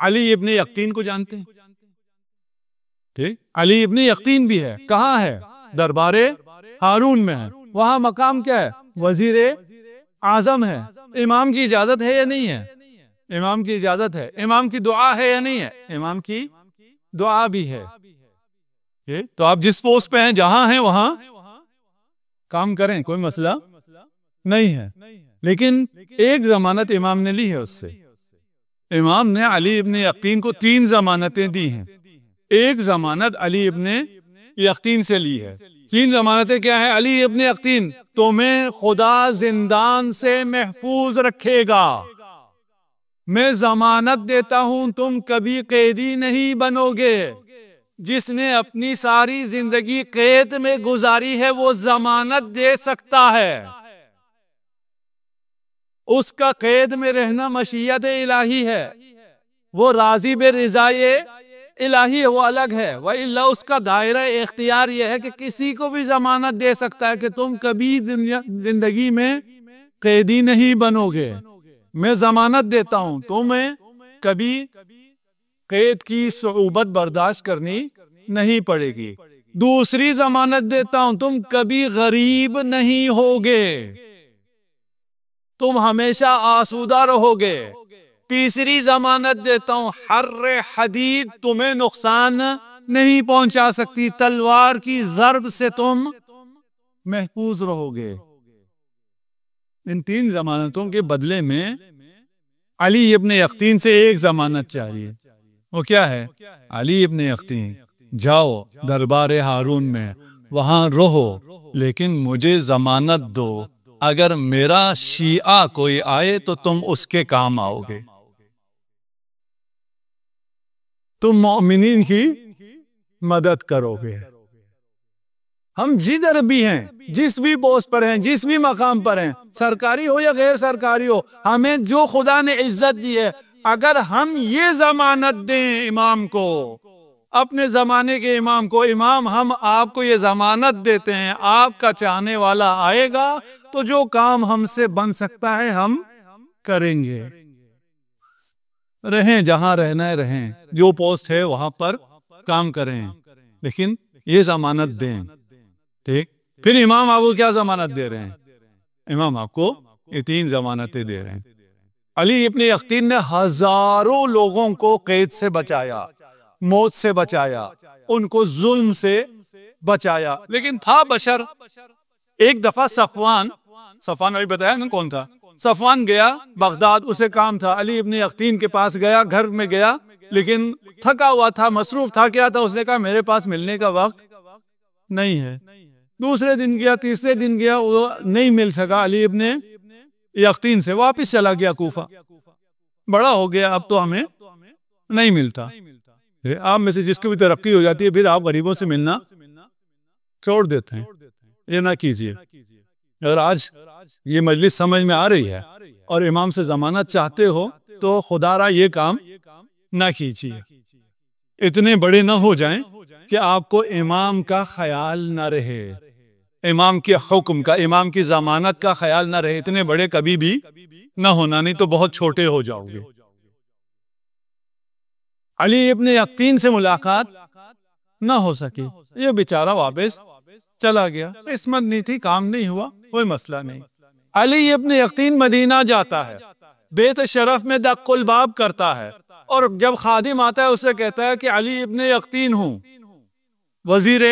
अली इब्ने यकीन को जानते हैं? ठीक, अली इब्ने यकीन भी है। कहाँ है? दरबारे हारून में है। वहां मकाम क्या है? वजीर आजम है। इमाम की इजाजत है या नहीं है? इमाम की इजाजत है। इमाम की दुआ है या नहीं है? इमाम की दुआ भी है। तो आप जिस पोस्ट पे हैं, जहां हैं, वहां काम करें, कोई मसला नहीं है। लेकिन एक जमानत इमाम ने ली है उससे। इमाम ने अली इब्ने यकीन को 3 जमानतें दी हैं। एक जमानत अली इब्ने यकीन से ली है। 3 जमानतें क्या है? अली इब्ने यकीन, तुम्हें खुदा जिंदान से महफूज रखेगा। मैं जमानत देता हूं, तुम कभी कैदी नहीं बनोगे। जिसने अपनी सारी जिंदगी कैद में गुजारी है, वो जमानत दे सकता है। उसका कैद में रहना मशीयत इलाही है, वो राजी बे रिजाए इलाही है, वो अलग है। वह इल्ला उसका दायरा इख्तियार यह है कि किसी को भी जमानत दे सकता है कि तुम कभी जिंदगी में कैदी नहीं बनोगे। मैं जमानत देता हूं, तुम्हें कभी कैद की सऊबत बर्दाश्त करनी नहीं पड़ेगी। दूसरी जमानत देता हूं, तुम कभी गरीब नहीं होगे, तुम हमेशा आसूदा रहोगे। तीसरी जमानत देता हूं, हर्रे हदीद तुम्हें नुकसान नहीं पहुंचा सकती, तलवार की जर्ब से तुम महफूज रहोगे। इन 3 जमानतों के बदले में अली इब्ने यकीन से एक जमानत चाहिए। वो क्या है? अली इब्ने यकीन, जाओ दरबार हारून में, वहां रहो, लेकिन मुझे जमानत दो, अगर मेरा शिया कोई आए तो तुम उसके काम आओगे, तुम मोमिनीन की मदद करोगे। हम जिधर भी हैं, जिस भी पोस्ट पर हैं, जिस भी मकाम पर हैं, सरकारी हो या गैर सरकारी हो, हमें जो खुदा ने इज्जत दी है, अगर हम ये जमानत दें इमाम को, अपने जमाने के इमाम को, इमाम हम आपको ये जमानत देते हैं, आपका चाहने वाला आएगा तो जो काम हमसे बन सकता है हम करेंगे। रहें जहां रहना है रहें, जो पोस्ट है वहां पर काम करें, लेकिन ये जमानत दें। ठीक, फिर इमाम आपको क्या जमानत दे रहे हैं? इमाम आपको ये 3 जमानतें दे रहे हैं। अली इब्ने यकीन ने हजारों लोगों को कैद से बचाया, मौत से बचाया, उनको जुल्म से बचाया, लेकिन था बशर। एक दफा सफवान अभी बताया ना कौन था, सफवान गया बगदाद, उसे काम था, अली इब्ने यकीन के पास गया, घर में गया, लेकिन थका हुआ था, मसरूफ था। क्या था? उसने कहा मेरे पास मिलने का वक्त नहीं है। दूसरे दिन गया, तीसरे दिन गया, वो नहीं मिल सका। अली इब्ने यकीन से वापस चला गया कूफा, बड़ा हो गया, अब तो हमें नहीं मिलता। आप में से जिसको भी तरक्की हो जाती है, फिर आप गरीबों से मिलना छोड़ देते हैं। ये ना कीजिए। अगर आज ये मजलिस समझ में आ रही है और इमाम से जमानत चाहते हो तो खुदारा ये काम ना कीजिए। इतने बड़े ना हो जाएं कि आपको इमाम का ख्याल ना रहे, इमाम के हुक्म का, इमाम की जमानत का ख्याल ना रहे। इतने बड़े कभी भी ना होना, नहीं तो बहुत छोटे हो जाओगे। अली इब्ने यकीन से मुलाकात ना हो सकी, ये बेचारा वापस चला गया, किस्मत नहीं थी, काम नहीं हुआ, कोई मसला नहीं। अली इब्ने यकीन मदीना जाता है, बेत शरफ में दक्कुल बाब करता है, और जब खादिम आता है उससे कहता है कि अली इब्ने यकीन हूँ, वजीर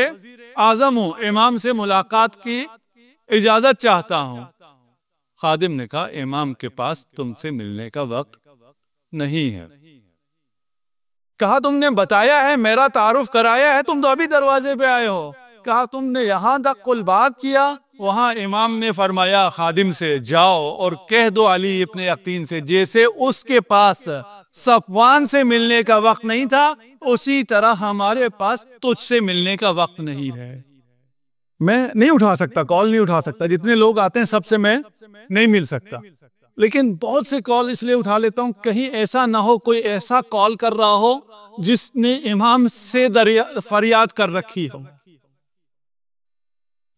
आजम हूँ, इमाम से मुलाकात की इजाजत चाहता हूँ। खादिम ने कहा इमाम के पास तुमसे मिलने का वक्त नहीं है। कहा तुमने बताया है, मेरा तारुफ कराया है, तुम तो अभी दरवाजे पे आए हो। कहा तुमने यहाँ तक कुलबाग किया। वहां इमाम ने फरमाया खादिम से, जाओ और कह दो अली इब्ने यकीन से, जैसे उसके पास सफवान से मिलने का वक्त नहीं था, उसी तरह हमारे पास तुझसे मिलने का वक्त नहीं है। मैं नहीं उठा सकता, कॉल नहीं उठा सकता, जितने लोग आते हैं सबसे मैं नहीं मिल सकता, लेकिन बहुत से कॉल इसलिए उठा लेता हूँ, कहीं ऐसा ना हो कोई ऐसा कॉल कर रहा हो जिसने इमाम से फरियाद कर रखी हो,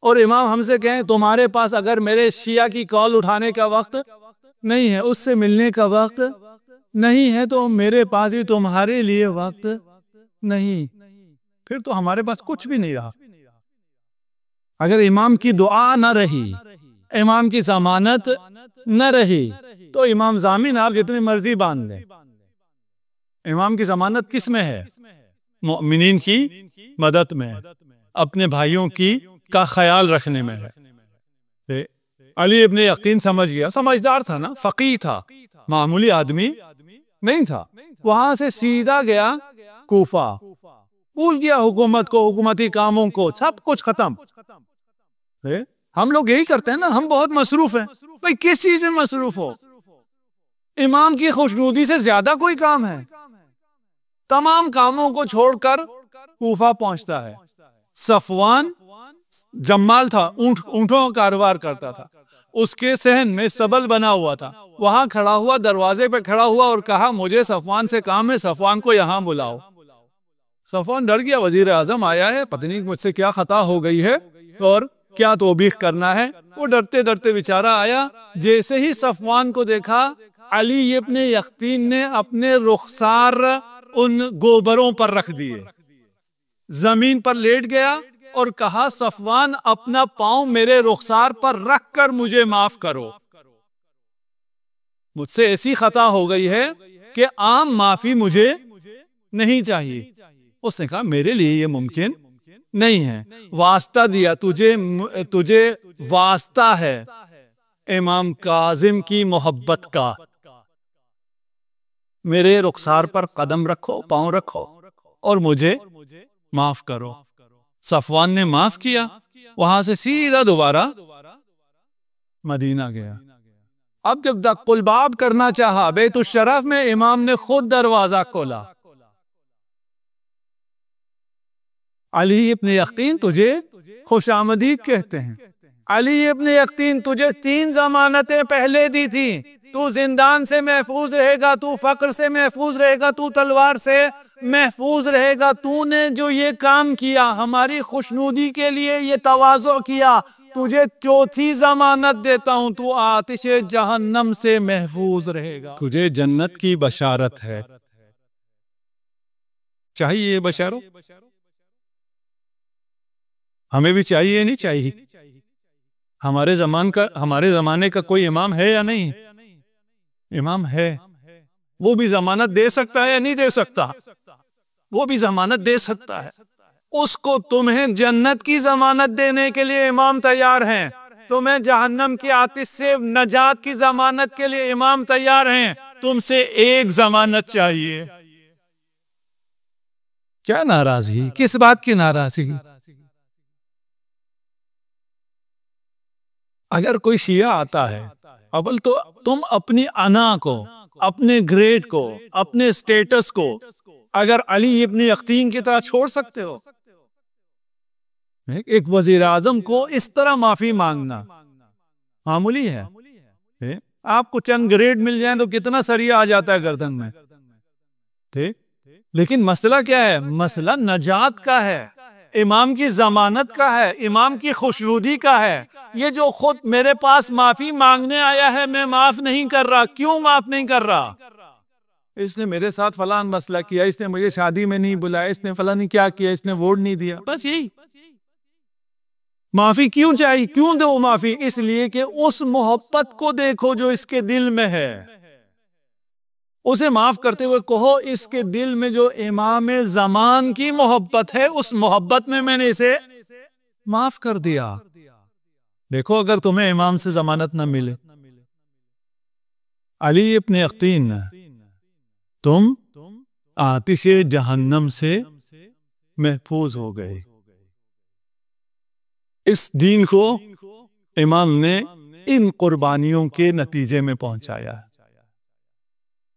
और इमाम हमसे कहें तुम्हारे पास अगर मेरे शिया की कॉल उठाने का वक्त नहीं है, उससे मिलने का वक्त नहीं है तो मेरे पास भी तुम्हारे लिए वक्त नहीं, फिर तो हमारे पास कुछ भी नहीं रहा। अगर इमाम की दुआ न रही, इमाम की जमानत न रही, तो इमाम जामीन आप जितनी मर्जी बांध दें, इमाम की जमानत किस में है? मोमिनीन की मदद में, अपने भाइयों की का ख्याल रखने में है। अली इब्ने यकीन समझ गया, समझदार था ना, फकीह था, मामूली आदमी नहीं था। वहां से सीधा गया कूफा, भूल गया हुकूमत को, हुकूमती कामों को, सब कुछ खत्म। हम लोग यही करते हैं ना, हम बहुत मसरूफ हैं। भाई किस चीज में मसरूफ हो? इमाम की खुशनुदी से ज्यादा कोई काम है? तमाम कामों को छोड़कर कूफा पहुंचता है। सफवान जम्माल था, ऊंटों का कारोबार करता था, उसके सहन में सबल बना हुआ था। वहां खड़ा हुआ, दरवाजे पे खड़ा हुआ और कहा मुझे सफवान से काम है, सफवान को यहां बुलाओ। सफवान डर गया, वजीर आजम आया है, पता नहीं मुझसे क्या खता हो गई है और क्या तौबीख करना है। वो डरते डरते बेचारा आया। जैसे ही सफवान को देखा, अली इब्ने यकीन ने अपने रुखसार उन गोबरों पर रख दिए, जमीन पर लेट गया और कहा सफवान अपना पांव मेरे रुखसार पर रख कर मुझे माफ करो, मुझसे ऐसी खता हो गई है कि आम माफी मुझे नहीं चाहिए। उसने कहा मेरे लिए ये मुमकिन नहीं है, वास्ता दिया तुझे वास्ता है इमाम काजिम की मोहब्बत का, मेरे रुखसार पर कदम रखो, पांव रखो और मुझे माफ करो। सफवान ने माफ किया, वहां से सीधा दोबारा मदीना गया। अब जब कुलबाब करना चाहा, बैतुश्शरफ में इमाम ने खुद दरवाजा खोला। अली इब्ने यकीन तुझे खुशामदीद कहते हैं। अली इब्ने यकीन तुझे 3 जमानतें पहले दी थी, तू जिंदान से महफूज रहेगा, तू फक्र से महफूज रहेगा, तू तलवार से महफूज रहेगा। तूने जो ये काम किया, हमारी खुशनुदी के लिए ये तवाज़ो किया, तुझे 4थी जमानत देता हूं, तू आतिशे जहन्नम से महफूज रहेगा। तुझे जन्नत की बशारत है। चाहिए ये बशारो? हमें भी चाहिए, नहीं चाहिए? हमारे जमाने का कोई इमाम है या नहीं? इमाम है। वो भी जमानत दे सकता है या नहीं दे सकता? वो भी जमानत दे सकता है। उसको तुम्हें जन्नत की जमानत देने के लिए इमाम तैयार हैं, तुम्हें जहन्नम की आतिश से नजात की जमानत के लिए इमाम तैयार हैं। तुमसे एक जमानत चाहिए। क्या नाराजगी? किस बात की नाराजगी? अगर कोई शिया आता है, अव्वल तो तुम अपनी अना को, अपने ग्रेड को, अपने स्टेटस को अगर अली इब्ने यकीन की तरह छोड़ सकते हो, एक वजीर आजम को इस तरह माफी मांगना मामूली है? आपको चंद ग्रेड मिल जाए तो कितना सरिया आ जाता है गर्दन में, ठीक? लेकिन मसला क्या है? मसला नजात का है, इमाम की जमानत का है, इमाम की खुशनुदी का है। ये जो खुद मेरे पास माफी मांगने आया है, मैं माफ नहीं कर रहा। क्यों माफ नहीं कर रहा? इसने मेरे साथ फलान मसला किया, इसने मुझे शादी में नहीं बुलाया, इसने फलानी क्या किया, इसने वोट नहीं दिया, बस यही। माफी क्यों चाहिए? क्यों दो माफी? इसलिए कि उस मोहब्बत को देखो जो इसके दिल में है, उसे माफ करते हुए कहो इसके दिल में जो इमाम ज़मान की मोहब्बत है, उस मोहब्बत में मैंने इसे माफ कर दिया। देखो अगर तुम्हें इमाम से जमानत न मिले, अली इब्ने यकीन, तुम आतिशे जहन्नम से महफूज हो गए। इस दीन को इमाम ने इन कुर्बानियों के नतीजे में पहुंचाया है।